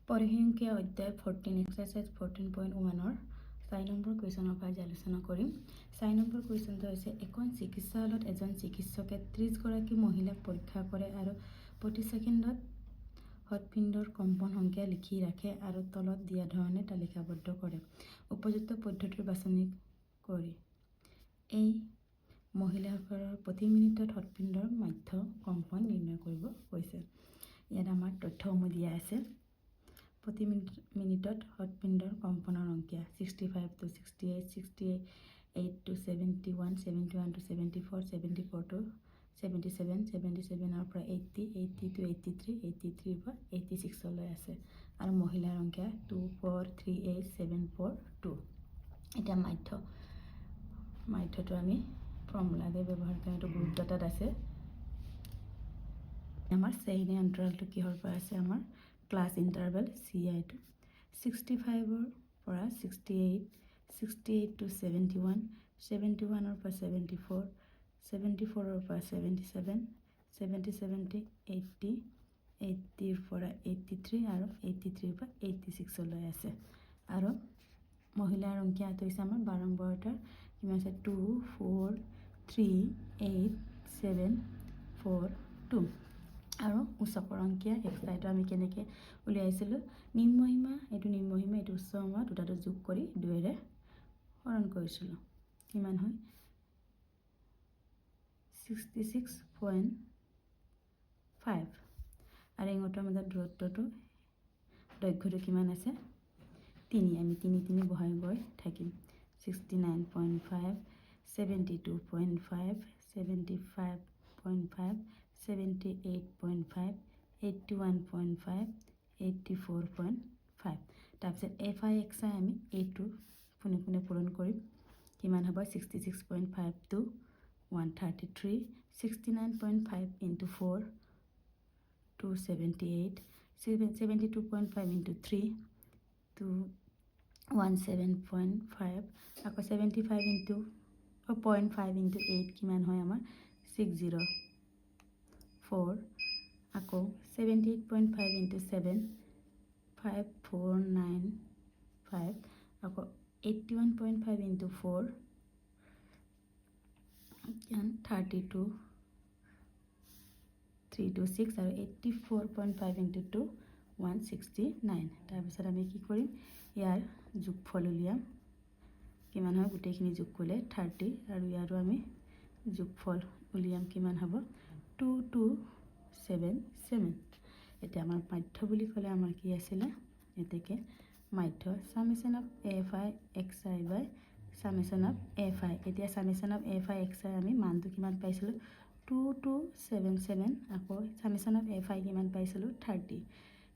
পৰিসংখ্যা অধ্যায় 14 exercise 14.1 4 number কুৱেশ্যনৰ পৰা আলোচনা কৰিম। 4 নম্বৰ কুৱেশ্যনটো হৈছে এখন চিকিৎসালয়ত এজন চিকিৎসকে 30 গৰাকী মহিলাক পৰীক্ষা কৰে আৰু প্ৰতি ছেকেণ্ডত হৃদপিণ্ডৰ কম্পন সংখ্যা লিখি ৰাখে আৰু তলত দিয়া ধৰণে তালিকাবদ্ধ কৰে। উপযুক্ত পদ্ধতিৰ বাছনি কৰি এই মহিলাসকলৰ প্ৰতি মিনিটত হৃদপিণ্ডৰ মাধ্য কম্পন নিৰ্ণয় কৰিব কৈছে। ইয়াত আমাৰ তথ্যসমূহ দিয়া আছে। প্ৰতি মিনিটত হৃদপিণ্ডৰ কম্পনৰ সংখ্যা 65 to 68, 68 to 71, 71 to 74, 74 to 77, 77 পৰা 80, 80 to 83, 83 পৰা 86 লৈ আছে আৰু মহিলাৰ সংখ্যা 2438742। এতিয়া মাধ্যটো আমি ফৰ্মুলাৰে ব্যৱহাৰ কৰি এইটো গ্ৰুপ ডাটাত আছে। আমাৰ শ্ৰেণী অন্তৰালটো কিহৰ পৰা আছে? আমাৰ ক্লাছ ইণ্টাৰভেল CI2 65 পৰা 68, 68 to 71, 71 পৰা 74, 74 পৰা 77, 77 to 80, 80 পৰা 83 আৰু 83 পৰা 86 লৈ আছে আৰু মহিলাৰ সংখ্যাটো হৈছে আমাৰ 12 নম্বৰটাৰ কিমান আছে 2438742 আৰু উচ্চকৰ সংখ্যা এক্সাইটো আমি কেনেকৈ উলিয়াইছিলোঁ? নিম্নসীমা এইটো নিম্নসীমা এইটো উচ্চসীমা দুটাটো যোগ কৰি 2ৰে হৰণ কৰিছিলোঁ। কিমান হয় 66.5 আৰু ইহঁতৰ মাজত দূৰত্বটো দৈৰ্ঘ্যটো কিমান আছে 3 আমি 3 বহাই গৈ থাকিম 69.5 72.5 75.5 78.5 81.5 84.5 তাৰপিছত FI/XI আমি এইটো পোনে পূৰণ কৰিম। কিমান হ'ব 66.5 to 133, 69.5 into 4 278, 72.5 into 3 to 17.5 আকৌ 75 into 0.5 into 8 কিমান হয় আমাৰ 604 আকৌ 78.5 into 7 5495 আকৌ 81.5 into 4 32 326 আৰু 84.5 into 2 169। তাৰপিছত আমি কি কৰিম ইয়াৰ যোগফল উলিয়াম। কিমান হয় গোটেইখিনি যোগ কৰিলে 30 আৰু ইয়াৰো আমি যোগফল উলিয়াম কিমান হ'ব 2277। এতিয়া আমাৰ মাধ্য বুলি ক'লে আমাৰ কি আছিলে এতেকে মাধ্য summation of FI/XI by summation of FI। এতিয়া সামেশন অফ FI/XI আমি মানটো কিমান পাইছিলোঁ 2277 আকৌ সামেশন অফ FI কিমান পাইছিলোঁ 30।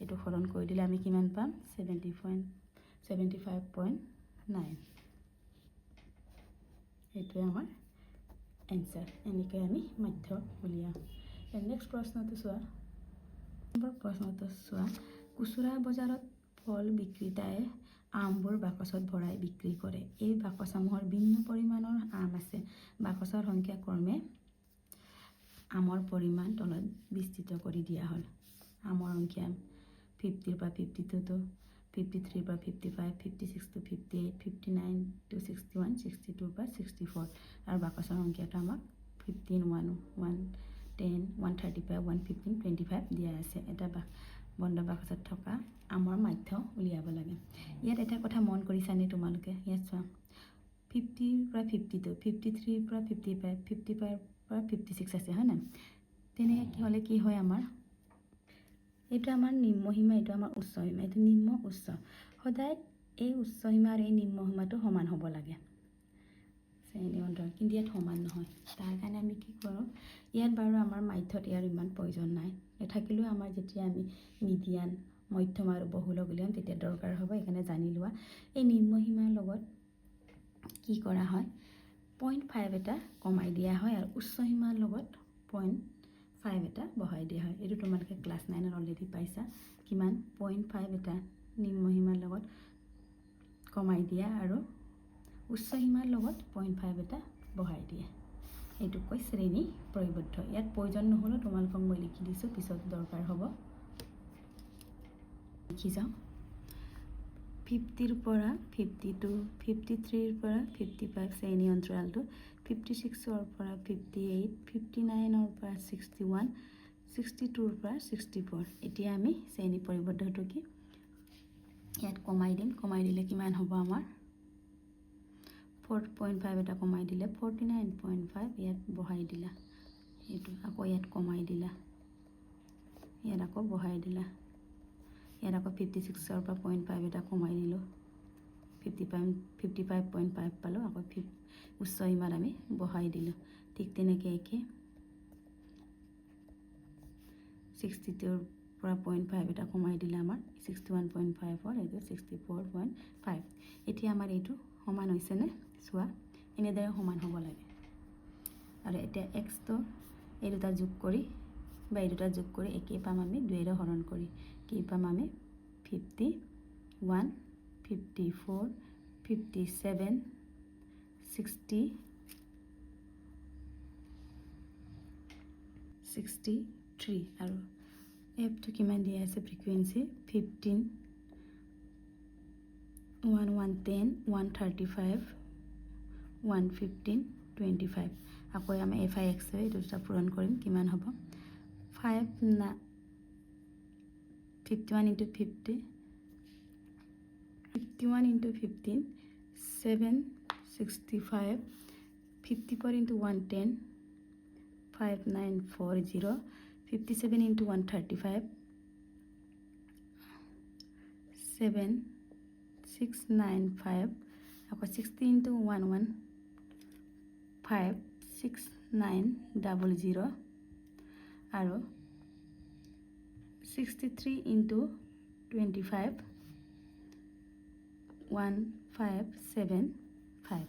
এইটো হৰণ কৰি দিলে আমি কিমান পাম 75.9। এইটোৱে আমাৰ এনসাৰ। এনেকৈ আমি মাধ্য উলিয়াম। নেক্সট প্ৰশ্নটো চোৱা। প্ৰশ্নটো চোৱা খুচুৰা বজাৰত ফল বিক্ৰেতাই আমবোৰ বাকচত ভৰাই বিক্ৰী কৰে। এই বাকচসমূহৰ ভিন্ন পৰিমাণৰ আম আছে। বাকচৰ সংখ্যা ক্ৰমে আমৰ পৰিমাণ তলত বিস্তৃত কৰি দিয়া হ'ল। আমৰ সংখ্যা 50 পৰা 52 to 53 পৰা 55, 56 to 58, 59 to 61, 62 পৰা 64 আৰু বাকচৰ সংখ্যাটো আমাক 15 1 10 130 পৰা 115 25 দিয়া আছে। এটা বন্ধ বাকচত থকা আমৰ মাধ্য উলিয়াব লাগে। ইয়াত এটা কথা মন কৰিছানে তোমালোকে? ইয়াত চোৱা 50 পৰা 52, 53 পৰা 55, 55 পৰা 56 আছে হয় নাই? তেনেকৈ হ'লে কি হয় আমাৰ এইটো আমাৰ নিম্নসীমা এইটো আমাৰ উচ্চসীমা এইটো নিম্ন উচ্চ সদায় এই উচ্চসীমা আৰু এই নিম্নসীমাটো সমান হ'ব লাগে শ্ৰেণী অন্তৰাল, কিন্তু ইয়াত সমান নহয়। তাৰ কাৰণে আমি কি কৰোঁ ইয়াত বাৰু আমাৰ মাধ্যত ইয়াৰ ইমান প্ৰয়োজন নাই নাথাকিলেও আমাৰ যেতিয়া আমি মিডিয়ান মধ্যম আৰু বহুলক উলিয়াম তেতিয়া দৰকাৰ হ'ব। সেইকাৰণে জানি লোৱা এই নিম্নসীমাৰ লগত কি কৰা হয় 0.5 এটা কমাই দিয়া হয় আৰু উচ্চসীমাৰ লগত 0.5 এটা বহাই দিয়া হয়। এইটো তোমালোকে ক্লাছ 9ত অলৰেডি পাইছা। কিমান 0.5 এটা নিম্নসীমাৰ লগত কমাই দিয়া আৰু উচ্চসীমাৰ লগত 0.5 এটা বহাই দিয়ে। এইটোক কয় শ্ৰেণী পৰিবদ্ধ। ইয়াত প্ৰয়োজন নহ'লেও তোমালোকক মই লিখি দিছোঁ পিছত দৰকাৰ হ'ব। লিখি যাওঁ 50ৰ পৰা 52 53ৰ পৰা 55 শ্ৰেণী অন্তৰালটো 56ৰ পৰা 58 59ৰ পৰা 61 62ৰ পৰা 64 এতিয়া আমি শ্ৰেণী পৰিবদ্ধটো কি ইয়াত কমাই দিম কমাই দিলে কিমান হ'ব আমাৰ 4.5 এটা কমাই দিলে 49.5 ইয়াত বহাই দিলা এইটো আকৌ ইয়াত কমাই দিলা ইয়াত আকৌ বহাই দিলা ইয়াত আকৌ 56ৰ পৰা 0.5 এটা কমাই দিলোঁ 55.5 পালোঁ আকৌ উচ্চ সীমাত আমি বহাই দিলোঁ ঠিক তেনেকৈ একে 62ৰ পৰা 0.5 এটা কমাই দিলে আমাৰ 61.5ৰ এইটো 64.5 এতিয়া আমাৰ এইটো সমান হৈছেনে চোৱা এনেদৰে সমান হ'ব লাগে আৰু এতিয়া এক্সটো এই দুটা যোগ কৰি বা এই দুটা যোগ কৰি একেই পাম আমি 2ৰে হৰণ কৰি কি পাম আমি 51 54 57 60 63 আৰু এফটো কিমান দিয়া আছে ফ্ৰিকুৱেঞ্চি 15 110 135 115 25 আকৌ আমি FIX এইটো দুটা পূৰণ কৰিম কিমান হ'ব 51 into 50 51 into 15 765 54 into 110 5940 57 into 135 7695 আকৌ 60 into 115 6900 আৰু 63 into 25 1575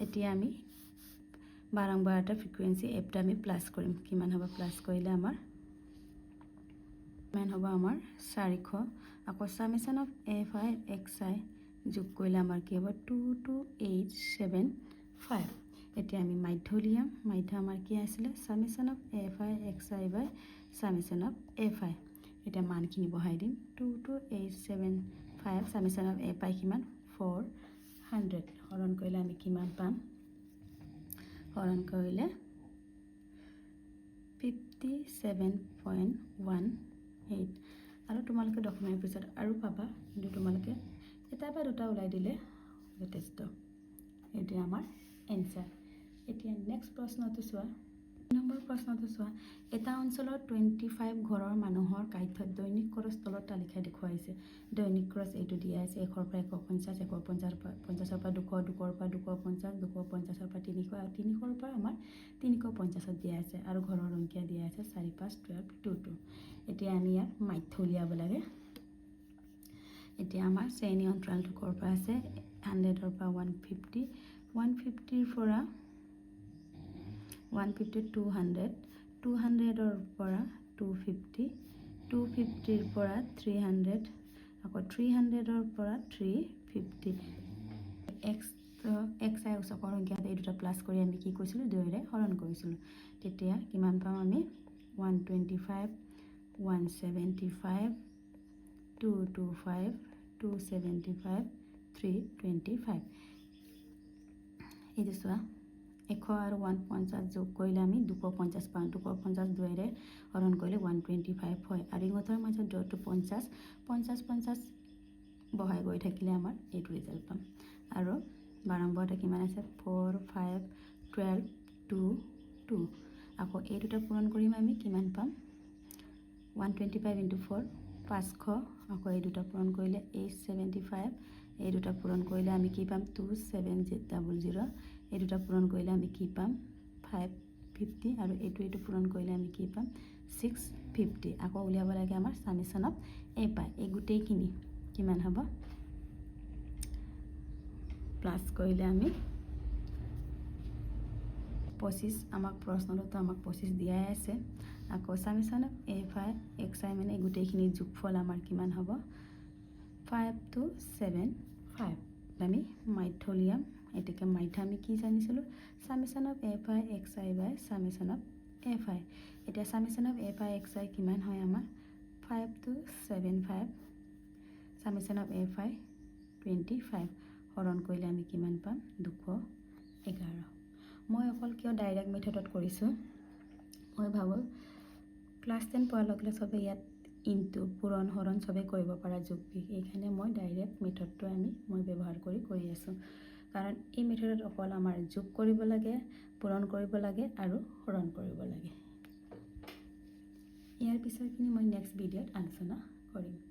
এতিয়া আমি বাৰম্বাৰ এটা ফ্ৰিকুৱেঞ্চি এপটা আমি প্লাছ কৰিম কিমান হ'ব প্লাছ কৰিলে আমাৰ কিমান হ'ব আমাৰ 400 আকৌ সামেশন অফ FIXI যোগ কৰিলে আমাৰ কি হ'ব 22875 এতিয়া আমি মাধ্য উলিয়াম মাধ্য আমাৰ কি আছিলে summation of FIXI by summation of FI এটা মানখিনি বহাই দিম 22875 সামেশন অফ FI কিমান 400 হৰণ কৰিলে আমি কিমান পাম হৰণ কৰিলে 57.18 আৰু তোমালোকে ডকুমেণ্ট পিছত আৰু পাবা কিন্তু তোমালোকে এটা বা দুটা ওলাই দিলে যথেষ্ট এইটো আমাৰ এনসাৰ এতিয়া নেক্সট প্ৰশ্নটো চোৱা নম্বৰ প্ৰশ্নটো চোৱা এটা অঞ্চলৰ 25 ঘৰৰ মানুহৰ কাৰ্যত দৈনিক খৰচ তলত তালিকা দেখুৱাইছে দৈনিক খৰচ এইটো দিয়া আছে 100 পৰা 150 150 পৰা 200 200 পৰা 250 250 পৰা 300 আৰু 300 পৰা আমাৰ 350 দিয়া আছে আৰু ঘৰৰ সংখ্যা দিয়া আছে 4 5 12 22 এতিয়া আমি ইয়াৰ মাধ্য উলিয়াব লাগে এতিয়া আমাৰ শ্ৰেণী অন্তৰালটো ক'ৰ পৰা আছে 100ৰ পৰা 150 150ৰ পৰা 150 200 200ৰ পৰা 250 250ৰ পৰা 300 আকৌ 300ৰ পৰা 350 xi উচকৰ সংখ্যাত এই দুটা প্লাছ কৰি আমি কি কৰিছিলোঁ 2ৰে হৰণ কৰিছিলোঁ তেতিয়া কিমান পাম আমি 125 175 225 275 325 এইটো চোৱা 100 আৰু 150 যোগ কৰিলে আমি 250 পাম 250 2ৰে হৰণ কৰিলে 125 হয় আৰু ইহঁতৰ মাজত য'টো 50 50 50 বহাই গৈ থাকিলে আমাৰ এইটো ৰিজাল্ট পাম আৰু বাৰম্বাৰটা কিমান আছে 4 5 12 2 2 আকৌ এই দুটা পূৰণ কৰিম আমি কিমান পাম 125 into 4 500 আকৌ এই দুটা পূৰণ কৰিলে 875 এই দুটা পূৰণ কৰিলে আমি কি পাম 2700 এই দুটা পূৰণ কৰিলে আমি কি পাম 550 আৰু এইটো পূৰণ কৰিলে আমি কি পাম 650 আকৌ উলিয়াব লাগে আমাৰ সামেশন অফ FI এই গোটেইখিনি কিমান হ'ব প্লাছ কৰিলে আমি 25 আমাক প্ৰশ্নটো আমাক 25 দিয়াই আছে আকৌ সামেশন অফ FIXI মানে এই গোটেইখিনি যোগফল আমাৰ কিমান হ'ব 5275 আমি মাধ্য উলিয়াম এটাকে মাধ্য আমি কি জানিছিলোঁ summation of FIXI by summation of FI এতিয়া সামেশন অফ FIXI কিমান হয় আমাৰ 5275 সামেশ্যন অফ a5 25 হৰণ কৰিলে আমি কিমান পাম 211 মই অকল কিয় ডাইৰেক্ট মেথডত কৰিছোঁ মই ভাবোঁ ক্লাছ 10 পোৱাৰ লগে চবে ইয়াত ইনটু পূৰণ হৰণ চবে কৰিব পৰা যোগ বিয়োগ এইখানে মই ডাইৰেক্ট মেথডটো মই ব্যৱহাৰ কৰি আছোঁ কাৰণ এই মেথডত অকল আমাৰ যোগ কৰিব লাগে পূৰণ কৰিব লাগে আৰু হৰণ কৰিব লাগে ইয়াৰ পিছৰখিনি মই নেক্সট ভিডিঅ'ত আলোচনা কৰিম